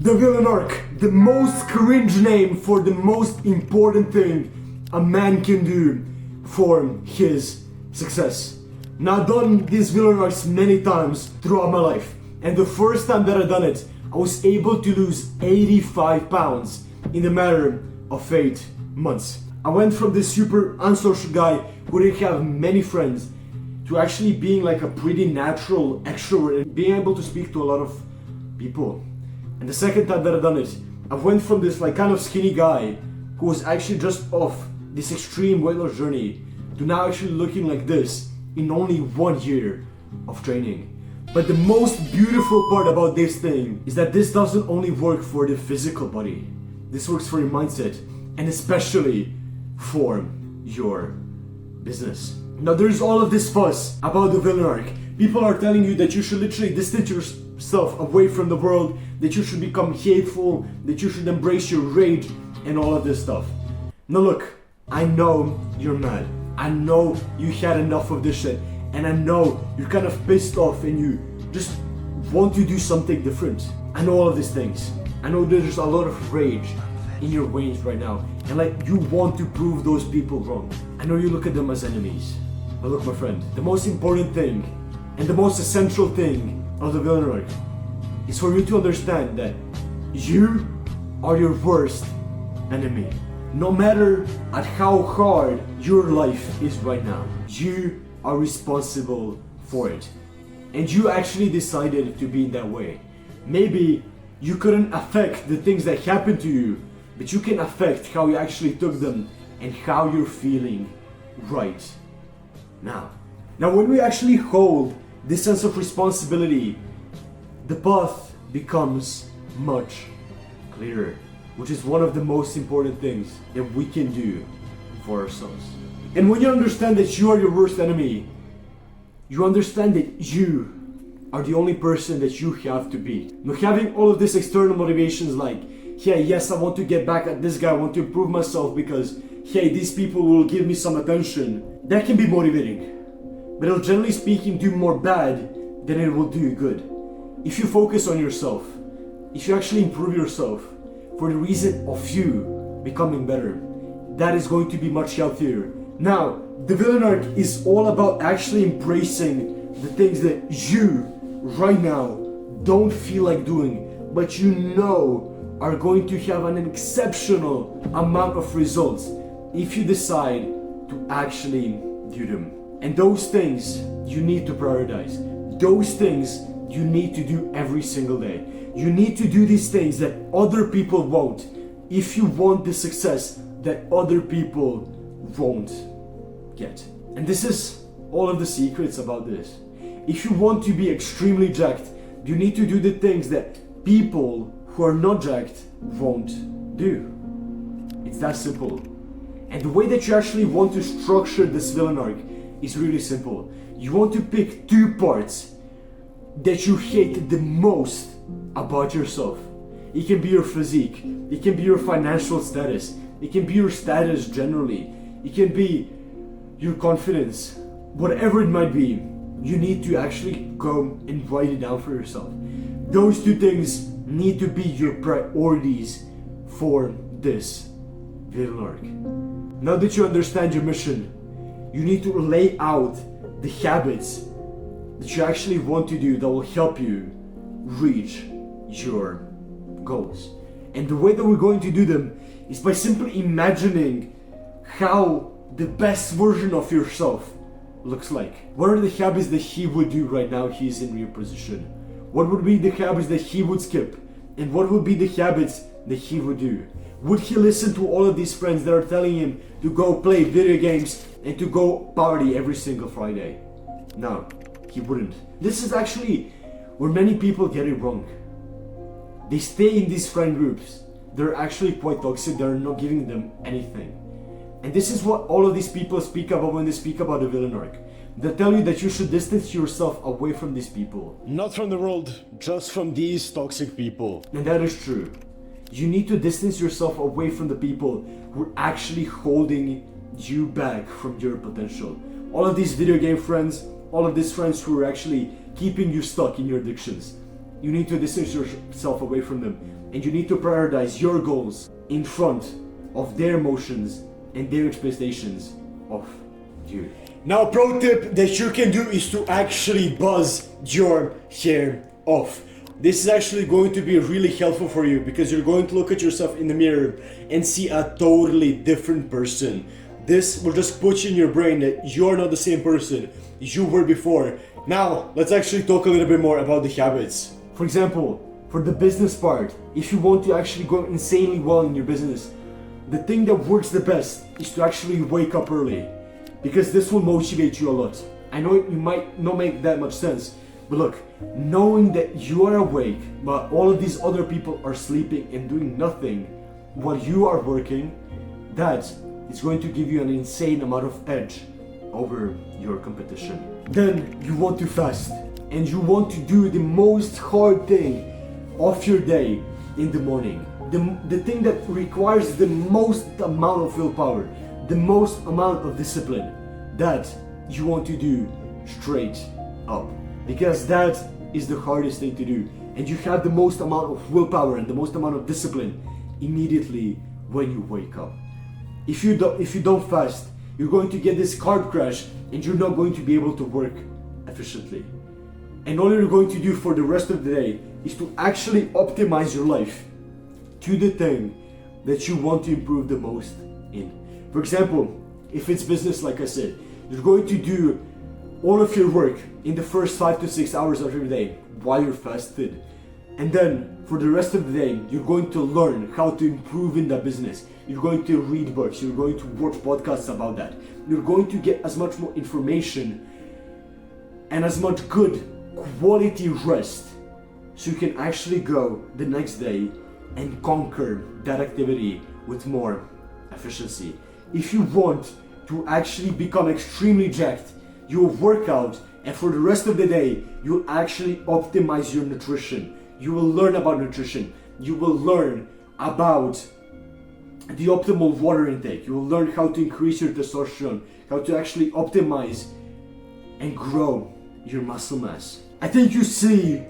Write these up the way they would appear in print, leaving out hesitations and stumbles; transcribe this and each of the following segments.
The villain arc, the most cringe name for the most important thing a man can do for his success. Now I've done these villain arcs many times throughout my life, and the first time that I done it, I was able to lose 85 pounds in a matter of 8 months. I went from this super unsocial guy who didn't have many friends to actually being like a pretty natural extrovert and being able to speak to a lot of people. And the second time that I done it, I went from this like kind of skinny guy who was actually just off this extreme weight loss journey to now actually looking like this in only 1 year of training. But the most beautiful part about this thing is that this doesn't only work for the physical body. This works for your mindset and especially for your business. Now there's all of this fuss about the villain arc. People are telling you that you should literally distance yourself away from the world, that you should become hateful, that you should embrace your rage and all of this stuff. Now look, I know you're mad. I know you had enough of this shit, and I know you're kind of pissed off and you just want to do something different. I know all of these things. I know there's a lot of rage in your veins right now, and like you want to prove those people wrong. I know you look at them as enemies, but look my friend, the most important thing and the most essential thing of the villain arc is for you to understand that you are your worst enemy. No matter at how hard your life is right now, you are responsible for it. And you actually decided to be in that way. Maybe you couldn't affect the things that happened to you, but you can affect how you actually took them and how you're feeling right now. Now when we actually hold this sense of responsibility, the path becomes much clearer, which is one of the most important things that we can do for ourselves. And when you understand that you are your worst enemy, you understand that you are the only person that you have to be. Now having all of these external motivations like, hey, yes, I want to get back at this guy, I want to improve myself because, hey, these people will give me some attention, that can be motivating. But it'll generally speaking do more bad than it will do good. If you focus on yourself, if you actually improve yourself for the reason of you becoming better, that is going to be much healthier. Now, the villain arc is all about actually embracing the things that you right now don't feel like doing, but you know are going to have an exceptional amount of results if you decide to actually do them. And those things you need to prioritize. Those things you need to do every single day. You need to do these things that other people won't if you want the success that other people won't get. And this is all of the secrets about this. If you want to be extremely jacked, you need to do the things that people who are not jacked won't do. It's that simple. And the way that you actually want to structure this villain arc is really simple. You want to pick 2 parts that you hate the most about yourself. It can be your physique, it can be your financial status, it can be your status generally, it can be your confidence, whatever it might be. You need to actually go and write it down for yourself. Those 2 things need to be your priorities for this villain arc. Now that you understand your mission, you need to lay out the habits that you actually want to do that will help you reach your goals. And the way that we're going to do them is by simply imagining how the best version of yourself looks like. What are the habits that he would do right now he's in your position? What would be the habits that he would skip? And what would be the habits that he would do? Would he listen to all of these friends that are telling him to go play video games and to go party every single Friday? No, he wouldn't. This is actually where many people get it wrong. They stay in these friend groups. They're actually quite toxic. They're not giving them anything. And this is what all of these people speak about when they speak about the villain arc. They tell you that you should distance yourself away from these people. Not from the world, just from these toxic people. And that is true. You need to distance yourself away from the people who are actually holding you back from your potential. All of these video game friends, all of these friends who are actually keeping you stuck in your addictions. you need to distance yourself away from them, and you need to prioritize your goals in front of their emotions and their expectations of you. Now, a pro tip that you can do is to actually buzz your hair off. This is actually going to be really helpful for you because you're going to look at yourself in the mirror and see a totally different person. This will just put you in your brain that you're not the same person you were before. Now, let's actually talk a little bit more about the habits. For example, for the business part, if you want to actually go insanely well in your business, the thing that works the best is to actually wake up early, because this will motivate you a lot. I know it might not make that much sense, but look, knowing that you are awake, but all of these other people are sleeping and doing nothing while you are working, that is going to give you an insane amount of edge over your competition. Then you want to fast, and you want to do the most hard thing of your day in the morning. The thing that requires the most amount of willpower, the most amount of discipline, that you want to do straight up. Because that is the hardest thing to do. And you have the most amount of willpower and the most amount of discipline immediately when you wake up. If you don't fast, you're going to get this carb crash and you're not going to be able to work efficiently. And all you're going to do for the rest of the day is to actually optimize your life to the thing that you want to improve the most in. For example, if it's business, like I said, you're going to do all of your work in the first 5 to 6 hours of your day while you're fasted. And then for the rest of the day, you're going to learn how to improve in that business. You're going to read books, you're going to watch podcasts about that. You're going to get as much more information and as much good quality rest so you can actually go the next day and conquer that activity with more efficiency. If you want to actually become extremely jacked, you'll work out, and for the rest of the day, you'll actually optimize your nutrition. You will learn about nutrition. You will learn about the optimal water intake. You will learn how to increase your testosterone, how to actually optimize and grow your muscle mass. I think you see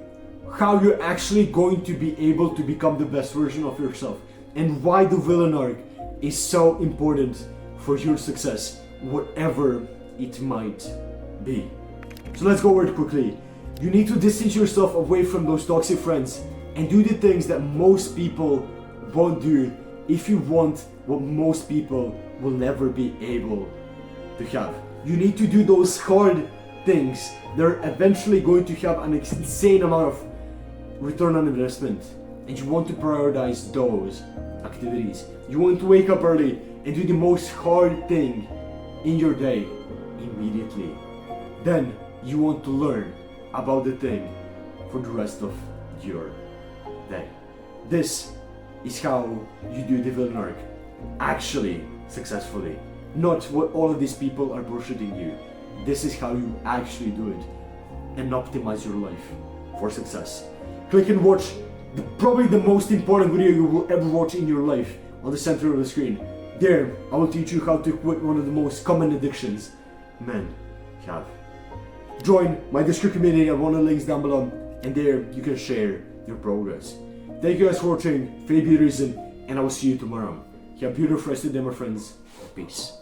how you're actually going to be able to become the best version of yourself and why the villain arc is so important for your success, whatever it might be. So let's go over it quickly. You need to distance yourself away from those toxic friends and do the things that most people won't do if you want what most people will never be able to have. You need to do those hard things that are eventually going to have an insane amount of return on investment, and you want to prioritize those activities. You want to wake up early and do the most hard thing in your day immediately. Then you want to learn about the thing for the rest of your day. This is how you do the villain arc actually successfully, not what all of these people are bullshitting you. This is how you actually do it and optimize your life for success. Click and watch probably the most important video you will ever watch in your life on the center of the screen. There, I will teach you how to quit one of the most common addictions men have. Join my Discord community at one of the links down below, and there you can share your progress. Thank you guys for watching, for any reason, and I will see you tomorrow. Have a beautiful rest of the day, my friends. Peace.